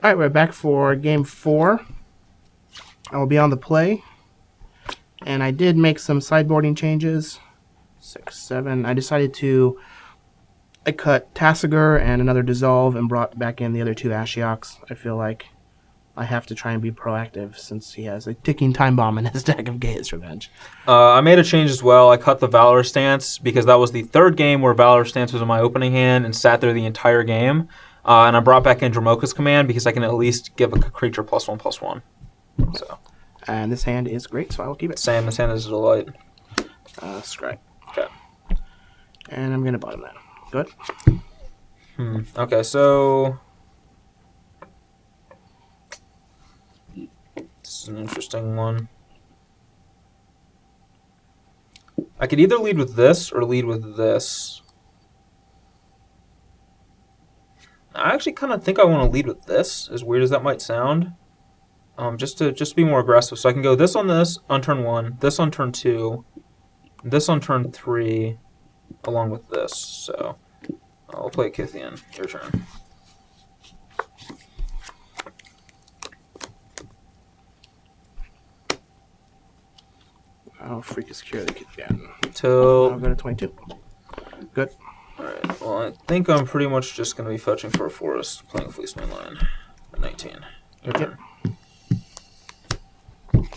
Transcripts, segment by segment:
All right, we're back for game 4. I will be on the play. And I did make some sideboarding changes. 6, 7. I decided to... I cut Tassiger and another Dissolve and brought back in the other 2 Ashioks. I feel like I have to try and be proactive since he has a ticking time bomb in his deck of Gaia's Revenge. I made a change as well. I cut the Valor Stance because that was the 3rd game where Valor Stance was in my opening hand and sat there the entire game. And I brought back in Dramoka's Command because I can at least give a creature +1/+1. So. And this hand is great, so I will keep it. Same. This hand is a delight. Scry. Okay. And I'm going to bottom that. Good. Okay, so... This is an interesting one. I could either lead with this or lead with this. I actually kind of think I want to lead with this, as weird as that might sound. Just to be more aggressive. So I can go this on turn 1, this on turn 2, this on turn 3, along with this. So I'll play Kithian. Your turn. Oh, Freakus Cure the Kithian. Till... I'll go to 22. Good. Alright, well, I think I'm pretty much just going to be fetching for a forest, playing Fleece Mainline at 19. Your turn.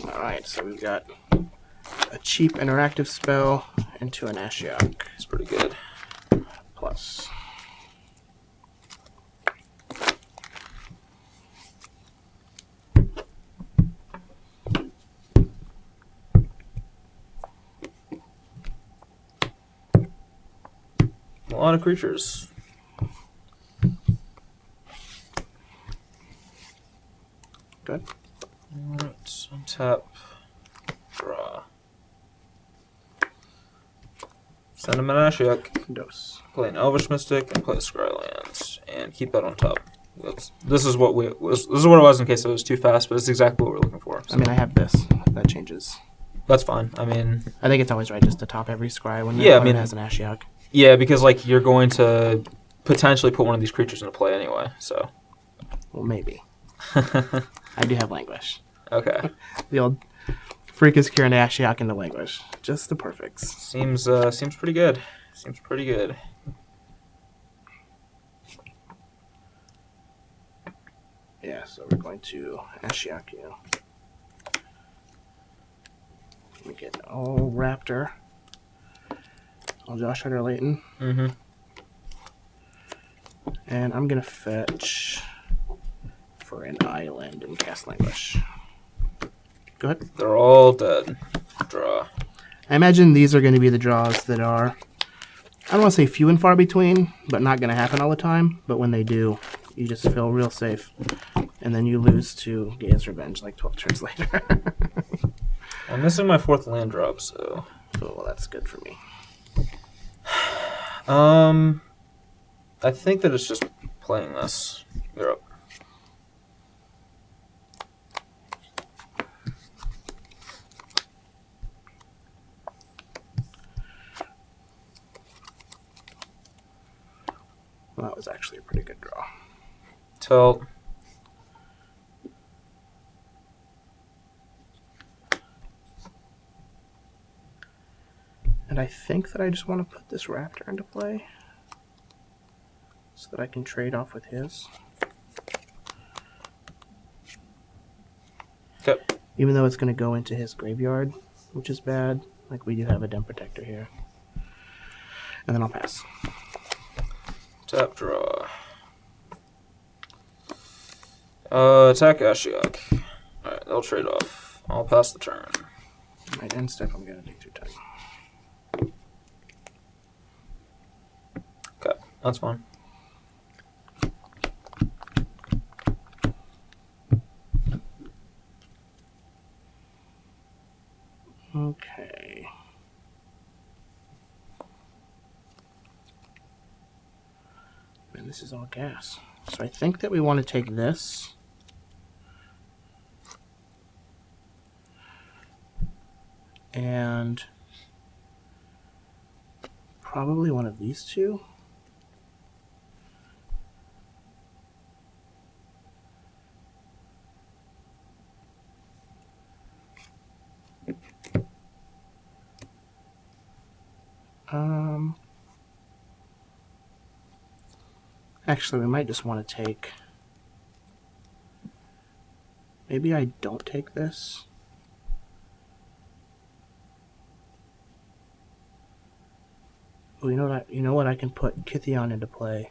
Alright, so we've got a cheap interactive spell into an Ashiok. It's pretty good. Plus. A lot of creatures. Good. Alright, untap, draw. Send him an Ashiok. Dose. Play an Elvish Mystic and play Scrylands, and keep that on top. This is what it was in case it was too fast, but it's exactly what we're looking for. So. I mean, I have this. That changes. That's fine. I mean, I think it's always right just to top every scry when it has an Ashiok. Yeah, because like you're going to potentially put one of these creatures into play anyway. So. Well, maybe. I do have Languish. Okay. The old Freakus Cure and Ashiok into Languish. Just the perfects. Seems pretty good. Seems pretty good. Yeah, so we're going to Ashiok you. Let me get all Raptor. All Josh Hunter Layton. Mm-hmm. And I'm going to fetch for an island and cast Languish. Go ahead. They're all dead. Draw. I imagine these are going to be the draws that are, I don't want to say few and far between, but not going to happen all the time. But when they do, you just feel real safe. And then you lose to Gaia's Revenge like 12 turns later. I'm missing my 4th land drop, so... Oh, well, that's good for me. I think that it's just playing this. You're up. Well, that was actually a pretty good draw. Tilt. And I think that I just want to put this Raptor into play so that I can trade off with his. Okay. Even though it's going to go into his graveyard, which is bad. Like, we do have a Den Protector here. And then I'll pass. Tap, draw. Attack Ashiok. Alright, they'll trade off. I'll pass the turn. Right, end step, I'm going to dig through time. Okay, that's fine. Okay. And this is all gas. So I think that we want to take this. And probably one of these two. Actually, we might just want to take... Maybe I don't take this. Well, you know what? You know what? I can put Kithion into play,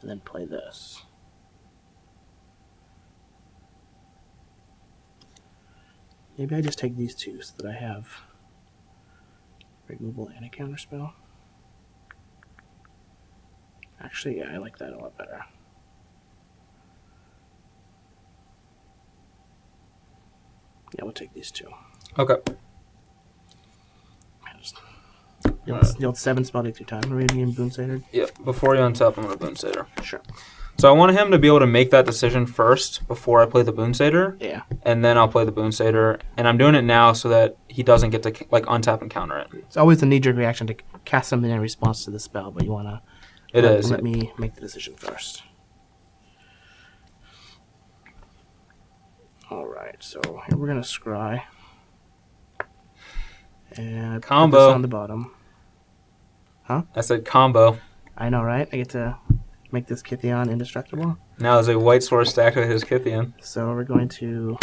and then play this. Maybe I just take these two so that I have removal and a counterspell. Actually, yeah, I like that a lot better. Yeah, we'll take these two. Okay. The old 7 spell take 2 times. We're reading in Boon Satyr. Yeah, before you untap, I'm going to Boon Satyr. Sure. So I want him to be able to make that decision first before I play the Boon Satyr. Yeah. And then I'll play the Boon Satyr. And I'm doing it now so that he doesn't get to like untap and counter it. It's always a knee-jerk reaction to cast something in response to the spell, but you want to let me make the decision first. Alright, so here we're going to scry. And Combo. put this on the bottom. Huh? I said combo. I know, right? I get to make this Kithion indestructible. Now there's a white sword stacked with his Kithian. So we're going to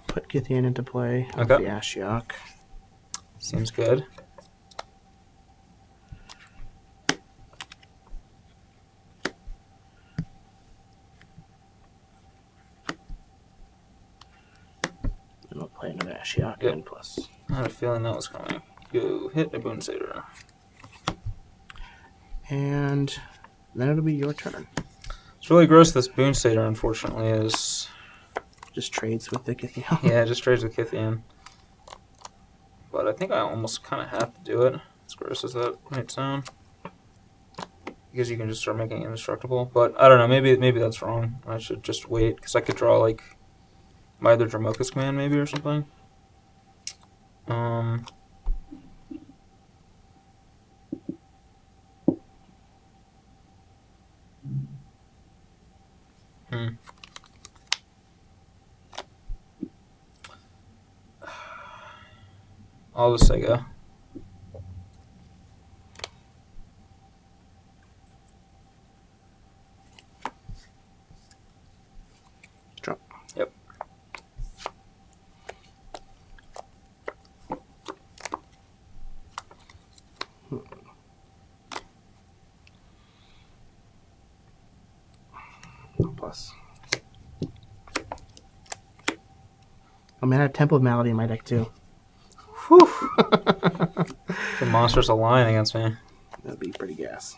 put Kithian into play with Okay. the Ashiok. Seems good. And we'll play another Ashiok Yep. and plus. I had a feeling that was coming. Go hit a Boon Satyr. And then it'll be your turn. It's really gross this Boon Satyr, unfortunately, is... Just trades with the Kithion. Yeah, just trades with Kithian. But I think I almost kind of have to do it, as gross as that might sound. Because you can just start making it indestructible. But I don't know, maybe that's wrong. I should just wait, because I could draw, like, my other Dramoka's command, maybe, or something. I'll just say go. Drop. Yep. Plus. Oh man, I have Temple of Malady in my deck too. Whew. The monster's align against me. That'd be pretty gas.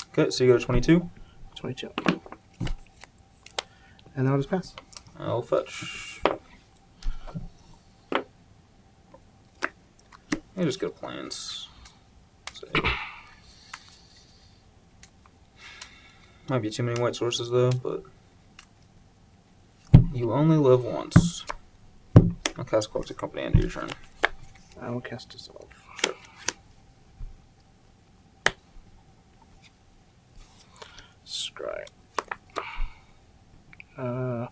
Okay, so you go to 22. 22. And then I'll just pass. I'll fetch. You just go planes. Might be too many white sources though, but you only live once. I'll cast Collective Company end of your turn. I will cast Dissolve. Sure. Scry. I'll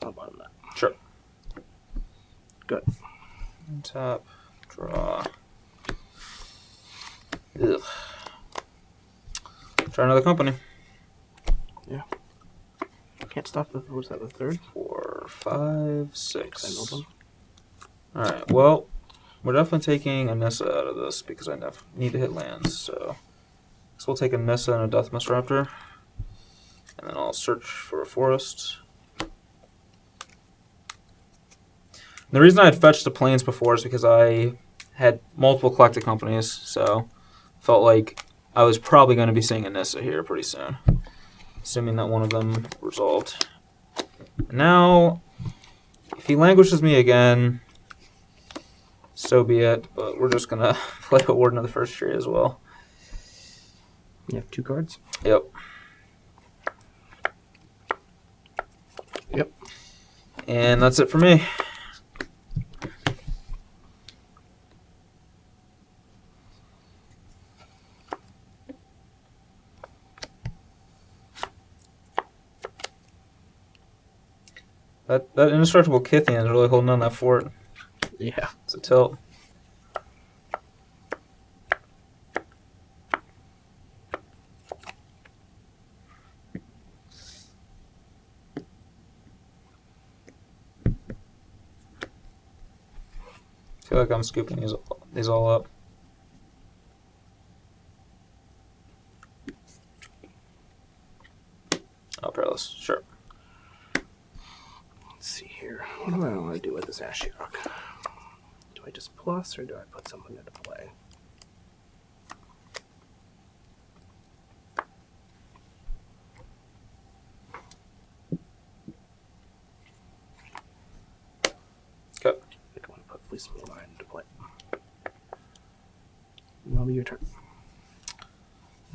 bottom that. Sure. Good. Tap, draw. Ugh. Try another company. Yeah. Can't stop the, what was that, the third? 4, 5, I 6. milled them. Alright, well, we're definitely taking a Nissa out of this because I need to hit lands, so we'll take a Nissa and a Deathmist Raptor, and then I'll search for a forest. The reason I had fetched the plains before is because I had multiple collected companies, so felt like I was probably going to be seeing a Nissa here pretty soon, assuming that one of them resolved. Now, if he languishes me again, so be it, but we're just going to play a Warden of the First Tree as well. You have 2 cards? Yep. Yep. And that's it for me. That indestructible Kithian is really holding on that fort. Yeah. It's a tilt. I feel like I'm scooping these all up. Oh, perilous. Sure. Let's see here. What do I want to do with this Ashiok? Do I just plus or do I put something into play? Okay. I think I want to put Fleece Line into play. That'll be your turn.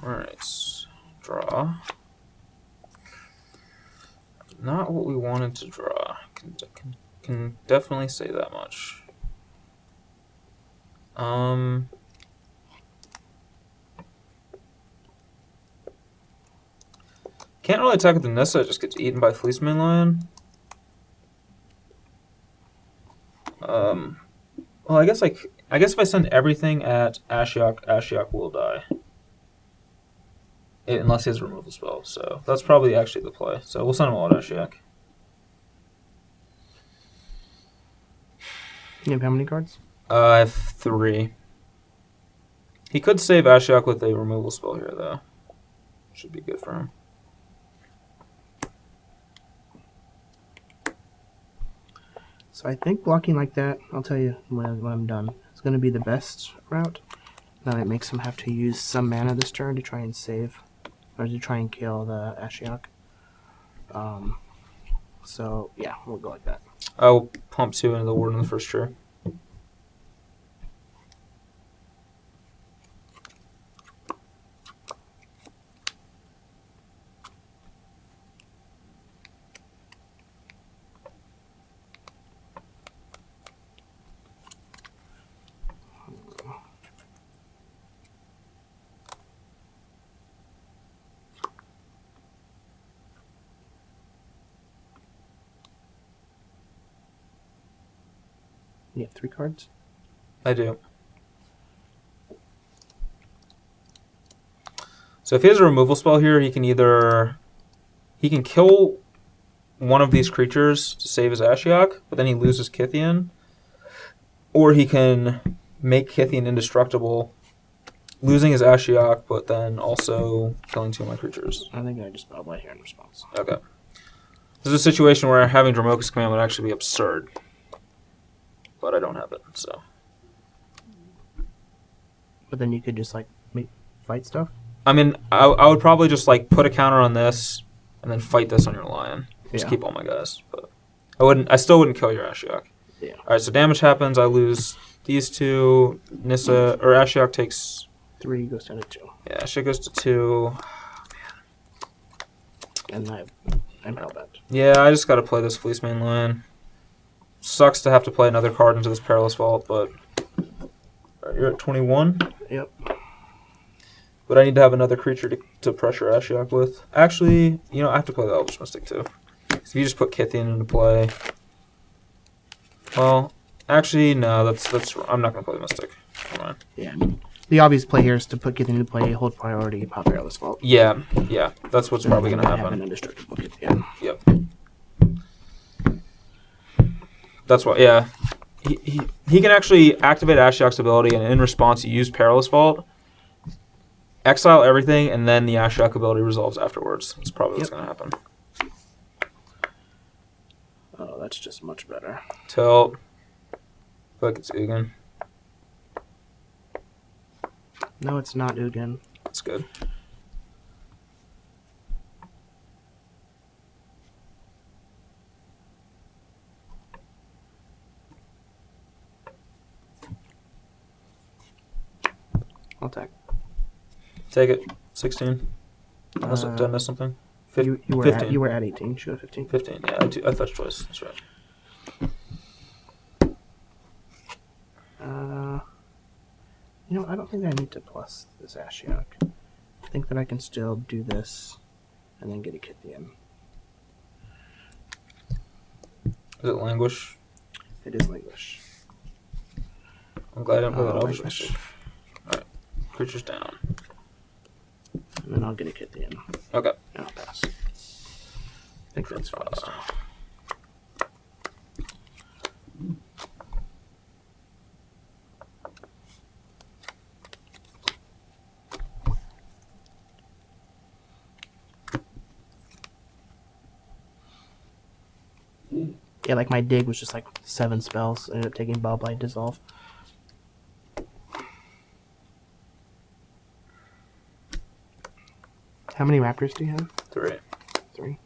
Alright. Draw. Not what we wanted to draw. Can definitely say that much. Can't really attack with the Nissa, it just gets eaten by Fleeceman Lion. Well, I guess if I send everything at Ashiok, Ashiok will die. Unless he has a removal spell, so that's probably actually the play. So we'll send him all at Ashiok. You have how many cards? I have 3. He could save Ashiok with a removal spell here, though. Should be good for him. So I think blocking like that, I'll tell you when I'm done, is going to be the best route. Then it makes him have to use some mana this turn to try and save, or to try and kill the Ashiok. So yeah, we'll go like that. I'll pump 2 into the Warden in the first turn. You have 3 cards? I do. So if he has a removal spell here, he can kill one of these creatures to save his Ashiok, but then he loses Kithian. Or he can make Kithian indestructible, losing his Ashiok, but then also killing 2 of my creatures. I think I just Bob White here in response. Okay. This is a situation where having Dromoka's Command would actually be absurd. But I don't have it, so. But then you could just like fight stuff? I mean, I would probably just like put a counter on this and then fight this on your Lion. Just keep all my guys. But I still wouldn't kill your Ashiok. Yeah. Alright, so damage happens, I lose these 2. Nissa or Ashiok takes 3 goes down to 2. Yeah, Ashiok goes to 2. And I'm hellbent. Yeah, I just gotta play this Fleeceman Lion. Sucks to have to play another card into this Perilous Vault, but you're at 21. Yep. But I need to have another creature to pressure Ashiok with. Actually, I have to play the Elvish Mystic too. So if you just put Kithian into play. Well, actually, no, that's I'm not gonna play the Mystic. Come on. Yeah. The obvious play here is to put Kithian into play, hold priority, pop Perilous Vault. Yeah, that's what's probably gonna Have an happen. indestructible Kithian. Yep. That's why, yeah. He can actually activate Ashiok's ability, and in response, you use Perilous Vault, exile everything, and then the Ashiok ability resolves afterwards. That's probably what's going to happen. Oh, that's just much better. Tilt. I feel like it's Ugin. No, it's not Ugin. That's good. I'll attack. Take it. 16. Unless I've done this something. You were 15. You were at 18. Should have 15. 15. Yeah, I fetched twice. That's right. I don't think I need to plus this Ashiok. I think that I can still do this and then get a Kithian. Is it Languish? It is Languish. I'm glad I didn't play that Elvish Languish. Mystic. Alright. Creatures down. And then I'll get a Kithian. Okay. And I'll pass. I think that's fast. Yeah, like my dig was just like 7 spells. I ended up taking Ball Blight, Dissolve. How many Raptors do you have? 3. 3.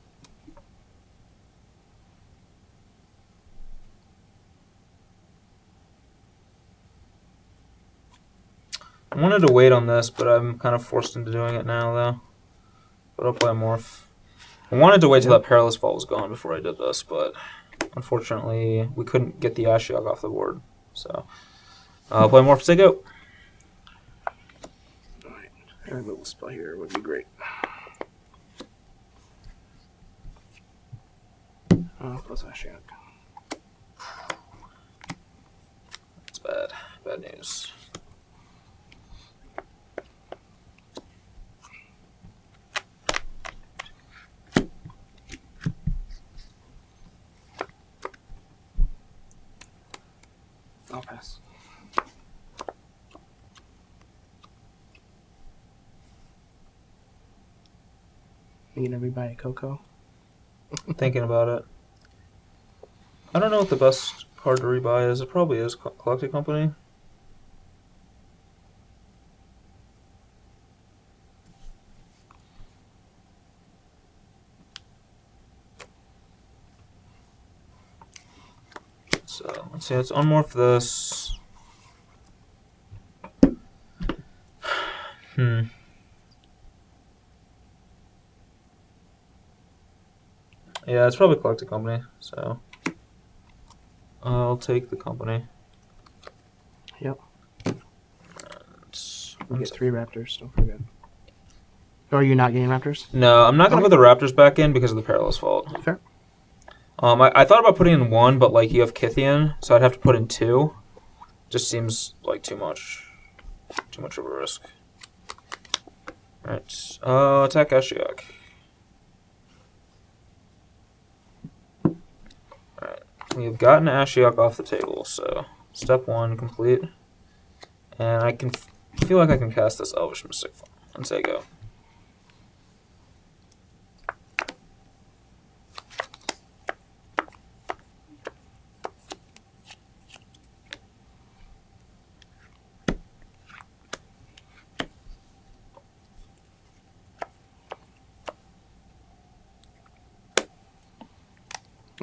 I wanted to wait on this, but I'm kind of forced into doing it now, though. But I'll play a Morph. I wanted to wait till that Perilous Vault was gone before I did this, but unfortunately, we couldn't get the Ashiok off the board. So, I'll play Morph to go. Alright, a little spell here would be great. Plus Ashiok. It's bad. Bad news. I'll pass. Thinking everybody a Coco. Thinking about it. I don't know what the best card to rebuy is. It probably is Collected Company. So, let's see. Let's unmorph this. Yeah, it's probably Collected Company, so I'll take the company. Yep. And You get 3 Raptors, don't forget. Or are you not getting Raptors? no, I'm not going to put the Raptors back in because of the Perilous Vault. Fair. I thought about putting in 1, but like you have Kithian, so I'd have to put in 2. Just seems like too much. Too much of a risk. Alright. Attack Ashiok. Alright. We have gotten Ashiok off the table, so step 1 complete. And I can feel like I can cast this Elvish Mystic and say go.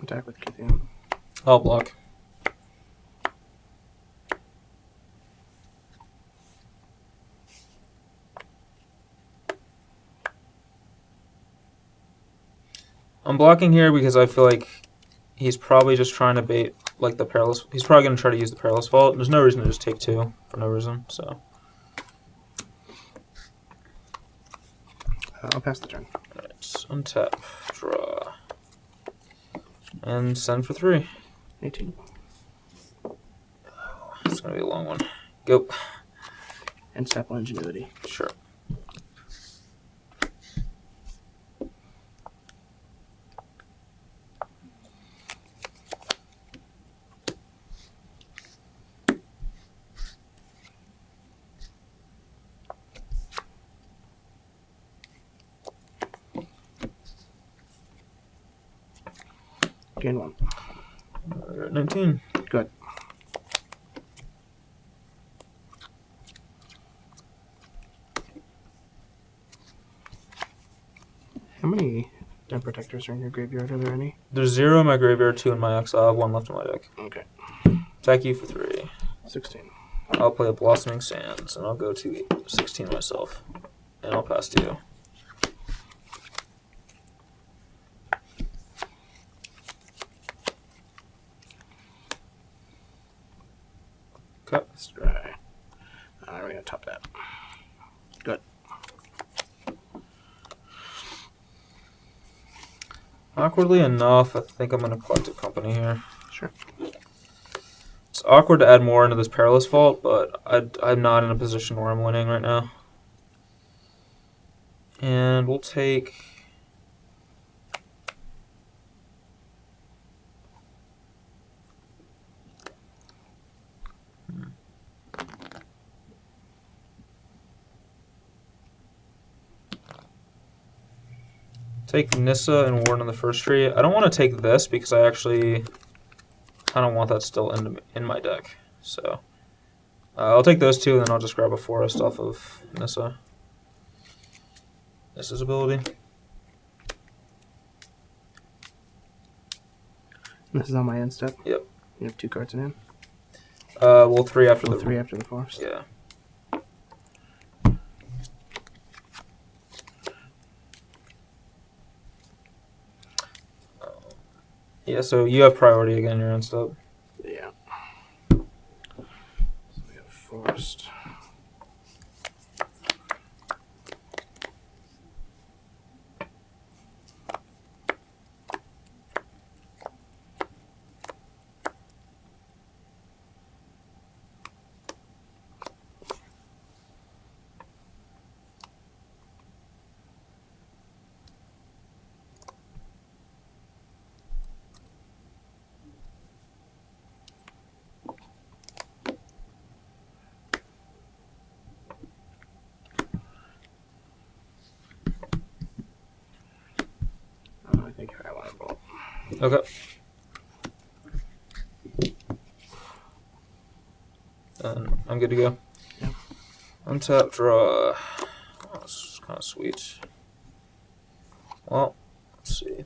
Attack with Kithian. I'll block. I'm blocking here because I feel like he's probably just trying to bait like the Perilous. He's probably going to try to use the Perilous Vault. There's no reason to just take 2 for no reason. So I'll pass the turn. alright, untap, draw, and send for 3. 18. It's going to be a long one. Go. And Sapple Ingenuity. Sure. Gain 1. We're at 19. Good. How many Den Protectors are in your graveyard? Are there any? There's 0 in my graveyard, 2 in my exile, I have 1 left in my deck. Okay. Attack you for 3. 16. I'll play a Blossoming Sands, and I'll go to 16 myself. And I'll pass to you. Okay. Let's try. We're going to top that. Good. Awkwardly enough, I think I'm going to Collective Company here. Sure. It's awkward to add more into this Perilous Vault, but I'm not in a position where I'm winning right now. And we'll take... Take Nissa and Warden in the first tree. I don't want to take this because I actually kind of want that still in my deck. So I'll take those two, and then I'll just grab a Forest off of Nissa. Nissa's ability. This is on my end step. Yep. You have 2 cards in hand. Well, 3 after Well, the 3 after the Forest. Yeah. Yeah, so you have priority again, your own step. Yeah. So we have Forest. I think I want to bolt. Okay. And I'm good to go. Yep. Untap, draw. Oh, this is kind of sweet. Well, let's see.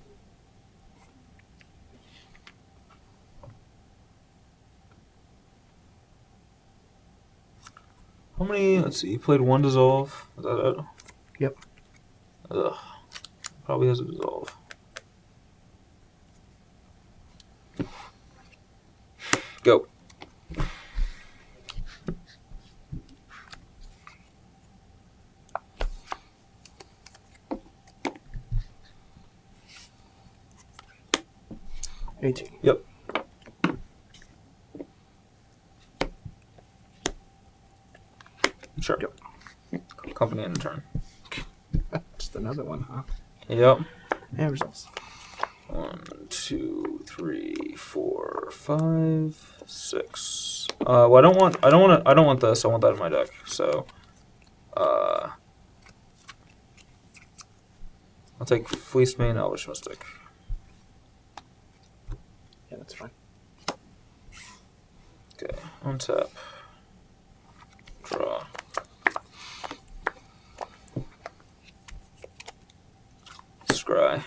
How many? Let's see. You played 1 dissolve. Is that it? Yep. Ugh. Probably has a dissolve. Go. Yep. Sure. Yep. Company in turn. Just another one, huh? Yep. And results. 1, 2, 3, 4, 5, 6. Well, I don't want this. I want that in my deck. So, I'll take Fleece Mane, Elvish Mystic. Yeah, that's fine. Okay, untap. Draw. Scry.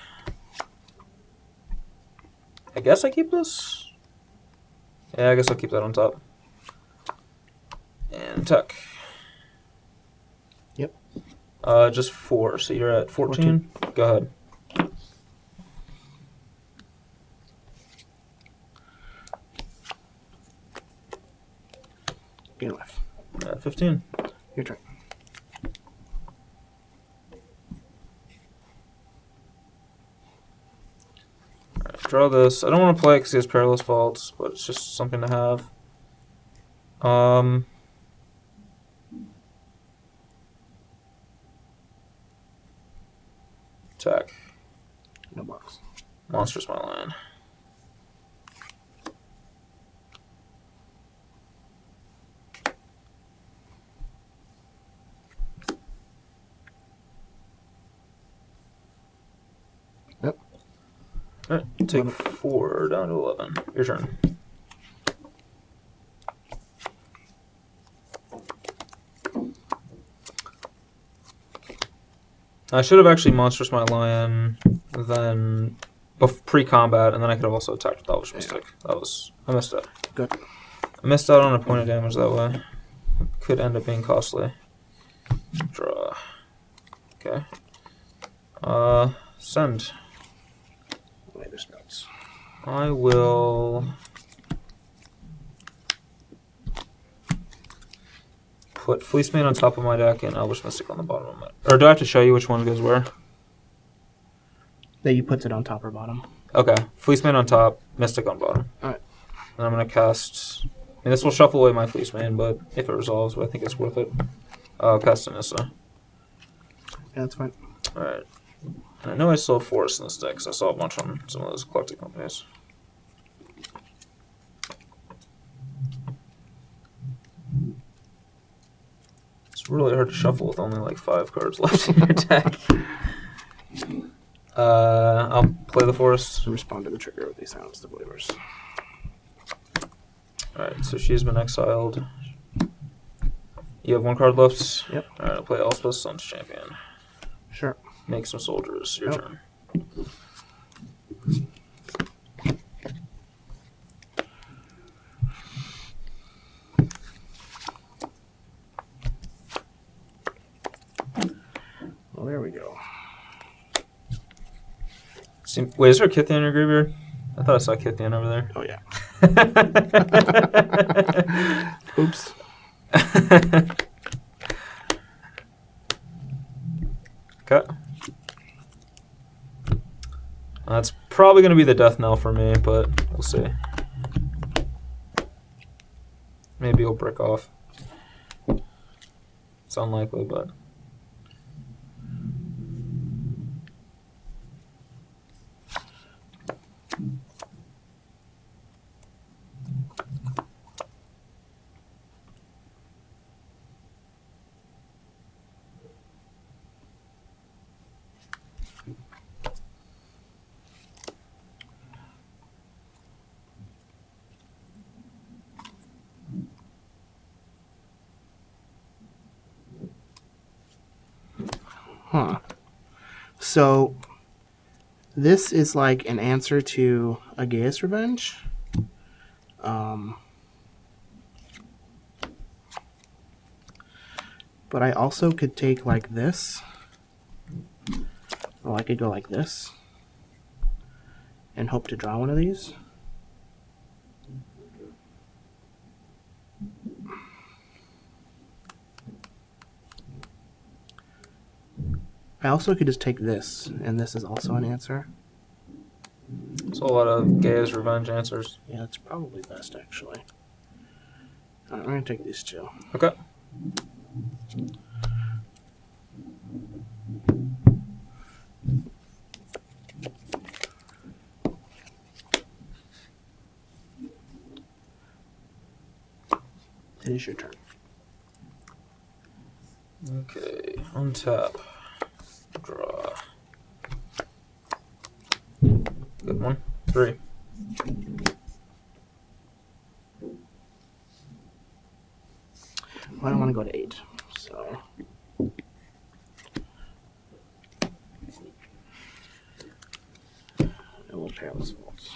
I guess I keep this? Yeah, I guess I'll keep that on top. And tuck. Yep. Just 4, so you're at 14? Go ahead. Gain life. At 15. Your turn. Alright, draw this. I don't want to play it because he has Perilous Vaults, but it's just something to have. Attack. No box. Monstrous my line. Yep. Alright, take 4 down to 11. Your turn. I should have actually Monstrous My Lion then pre-combat, and then I could have also attacked with Elvish Mystic. I missed it. Good. I missed out on a point of damage that way. Could end up being costly. Draw. Okay. Send. Latest notes. I will put Fleece Mane on top of my deck and Elvish Mystic on the bottom of my... Or do I have to show you which one goes where? That you puts it on top or bottom. Okay, Fleeceman on top, Mystic on bottom. Alright. And I'm going to cast... And this will shuffle away my Fleeceman, but if it resolves, I think it's worth it. I'll cast Anissa. Yeah, that's fine. Alright. And I know I still have Forest in this deck, because I saw a bunch on some of those collecting companies. It's really hard to shuffle with only like 5 cards left in your deck. I'll play the Forest. Respond to the trigger with these Silence the Believers. Alright, so she's been exiled. You have 1 card left? Yep. Alright, I'll play Elspeth, Sun's Champion. Sure. Make some soldiers. Your Yep. turn. Well, there we go. Wait, is there a Kithian in your graveyard? I thought I saw Kithian over there. Oh, yeah. Oops. Okay. That's probably going to be the death knell for me, but we'll see. Maybe he'll brick off. It's unlikely, but... Huh. So, this is like an answer to a Gaius Revenge. But I also could take like this. Or I could go like this. And hope to draw one of these. I also could just take this, and this is also an answer. It's a lot of Gaia's Revenge answers. Yeah, that's probably best, actually. Alright, we're going to take these two. Okay. It is your turn. Okay, untap. Draw. Good one. 3. Well, I don't want to go to 8, so... I will Perilous Vaults.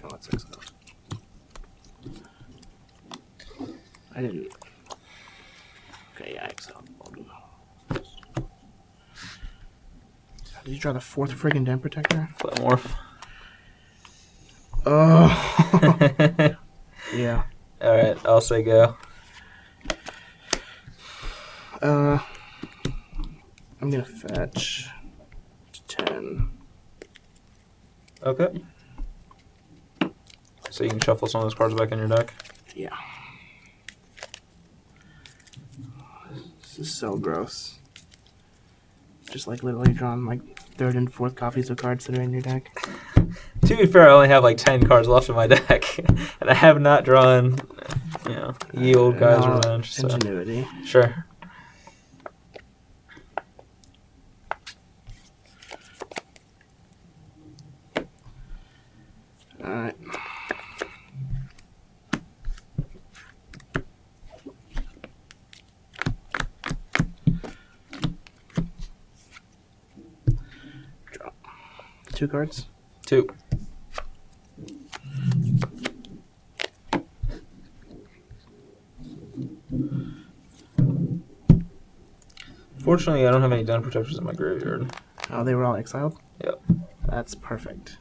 Oh, that's 6 though. I didn't... Okay, yeah, I excelled. Did you draw the 4th friggin' Den Protector? Plymorph. Oh! Yeah. Alright, I'll say go. I'm gonna fetch 10. Okay. So you can shuffle some of those cards back in your deck. Yeah. This is so gross. Just like literally drawing like 3rd and 4th copies of cards that are in your deck. To be fair, I only have like 10 cards left in my deck. And I have not drawn, you know, Ye Old Guy's Revenge. So. Ingenuity. Sure. Alright. Draw. 2 cards. 2. Fortunately, I don't have any Den Protectors in my graveyard. Oh, they were all exiled? Yep. That's perfect.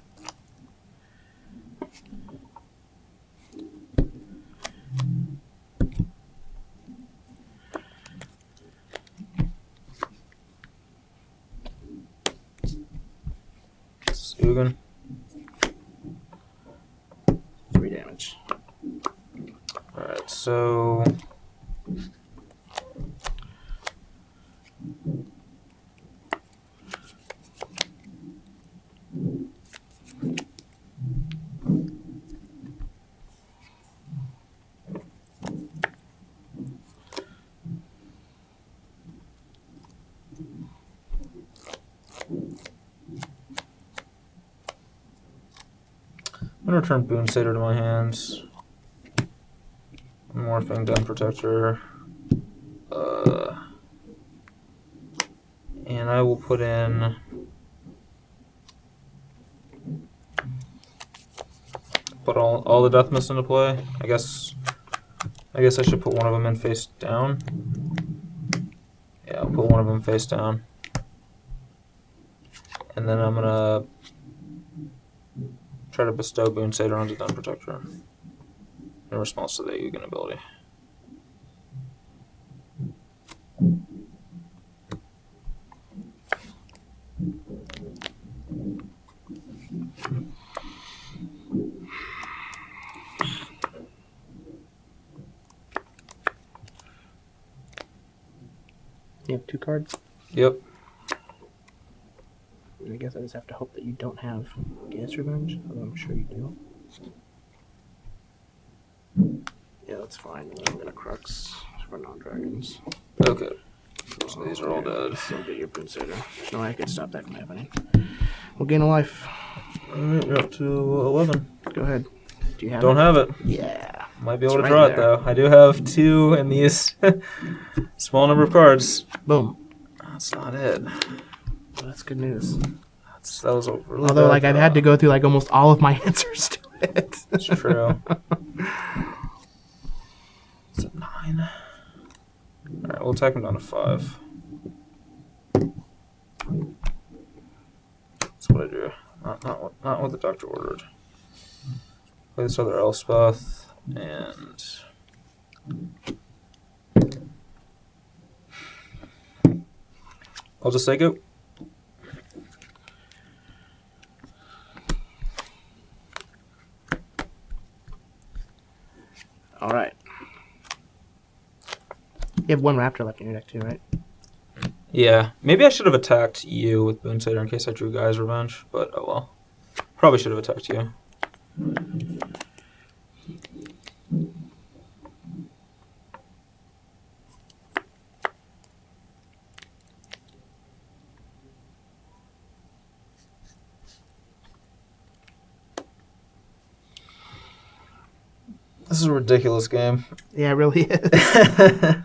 Ugin. 3 damage. Alright, so... I'm going to return Boon Satyr to my hands. Morphing Den Protector. And I will put in... Put all the Death Mist into play. I guess I should put one of them in face down. Yeah, I'll put one of them face down. And then I'm going to try to bestow Boon Satyr onto Den Protector in response to the Ugin ability. You have 2 cards? Yep. I guess I just have to hope that you don't have Gas Revenge, although I'm sure you do. Yeah, that's fine. I'm gonna Crux for non-dragons. Okay. So these are all dead. So get your Boon Satyr. There's no way I could stop that from happening. We'll gain a life. Alright, you're up to 11. Go ahead. Do you have Don't it? have it. Yeah. Might be able It's to draw right it there. though. I do have 2 in these small number of cards. Boom. That's not it. Well, that's good news. That was a really Although, bad like, I've draw. had to go through, like, almost all of my answers to it. It's true. Is it 9? Alright, we'll attack him down to 5. That's what I do. Not what the doctor ordered. Play this other Elspeth, and... I'll just say go. All right. You have 1 Raptor left in your deck, too, right? Yeah, maybe I should have attacked you with Boon Satyr in case I drew Guy's Revenge, but oh well. Probably should have attacked you. This is a ridiculous game. Yeah, it really is.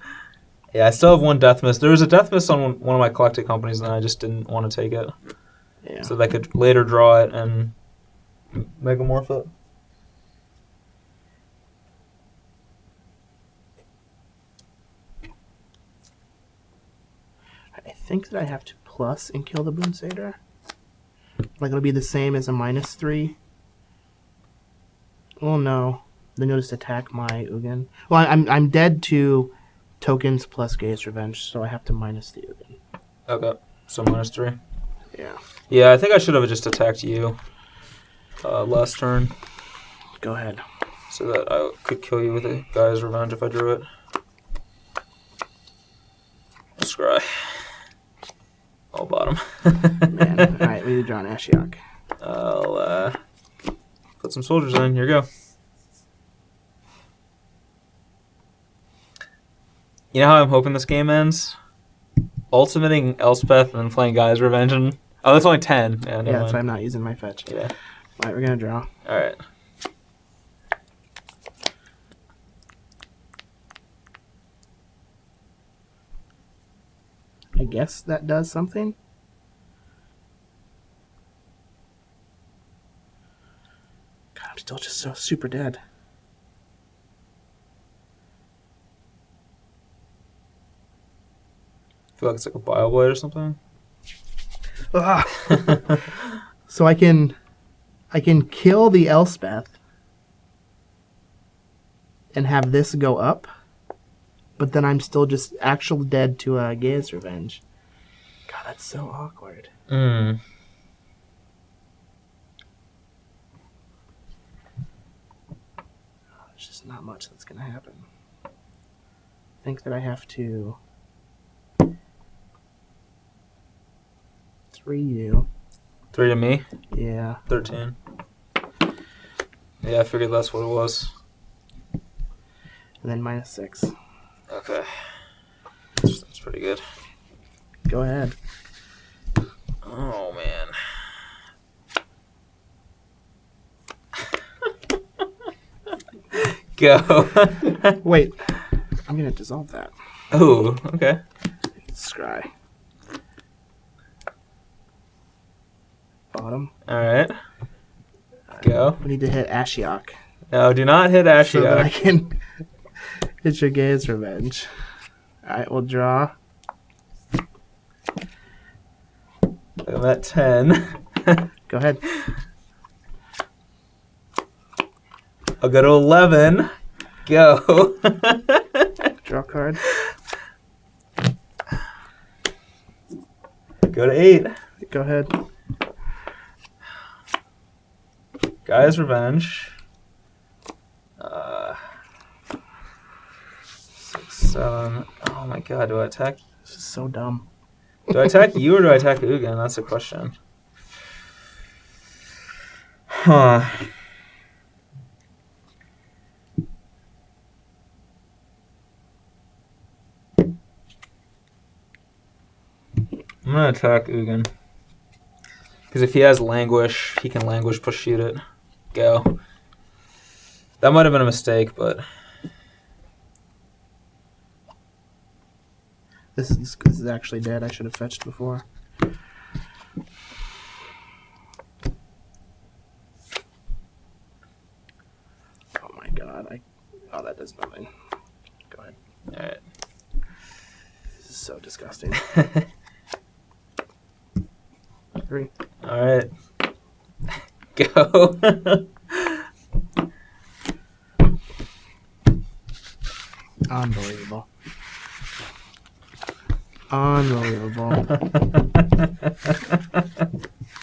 Yeah, I still have 1 Death Mist. There was a Death Mist on one of my collected companies, and I just didn't want to take it. Yeah. So that I could later draw it and megamorph it. I think that I have to plus and kill the Boon Satyr. Like, it'll be the same as a -3. Oh, no. Then you'll just attack my Ugin. Well, I'm dead to tokens plus Gaze Revenge, so I have to minus the Ugin. Okay, so -3. Yeah. Yeah, I think I should have just attacked you last turn, Go ahead. so that I could kill you with a Guy's Revenge if I drew it. Scry. All bottom. Man. Alright, we need to draw an Ashiok. I'll put some soldiers in. Here you go. You know how I'm hoping this game ends? Ultimating Elspeth and then playing Guy's Revenge. And... Oh, that's only 10. Yeah, never Yeah, that's mind. why I'm not using my fetch. Yeah. Alright, we're gonna draw. Alright. I guess that does something. God, I'm still just so super dead. I feel like it's like a Bile Blade or something. So I can kill the Elspeth and have this go up, but then I'm still just actual dead to Gaea's Revenge. God, that's so awkward. Mm. There's just not much that's gonna happen. I think that I have to 3 you. 3 to me. Yeah. 13. Yeah, I figured that's what it was. And then -6. Okay. That's pretty good. Go ahead. Oh, man. Go. Wait. I'm gonna dissolve that. Oh, okay. Scry. Bottom. All right. Go. We need to hit Ashiok. No, do not hit So that I Ashiok. can hit your Gaze Revenge. Alright, we'll draw. I'm at 10. Go ahead. I'll go to 11. Go. Draw card. Go to 8. Go ahead. Guy's Revenge. 6, 7. Oh my god, do I attack? This is so dumb. Do I attack you or do I attack Ugin? That's the question. Huh. I'm gonna attack Ugin. Because if he has Languish, he can Languish push shoot it. Go. That might have been a mistake, but This is actually dead. I should have fetched before. Oh my god. Oh, that does nothing. Go ahead. alright. This is so disgusting. 3. Alright. Go. Unbelievable. Unbelievable.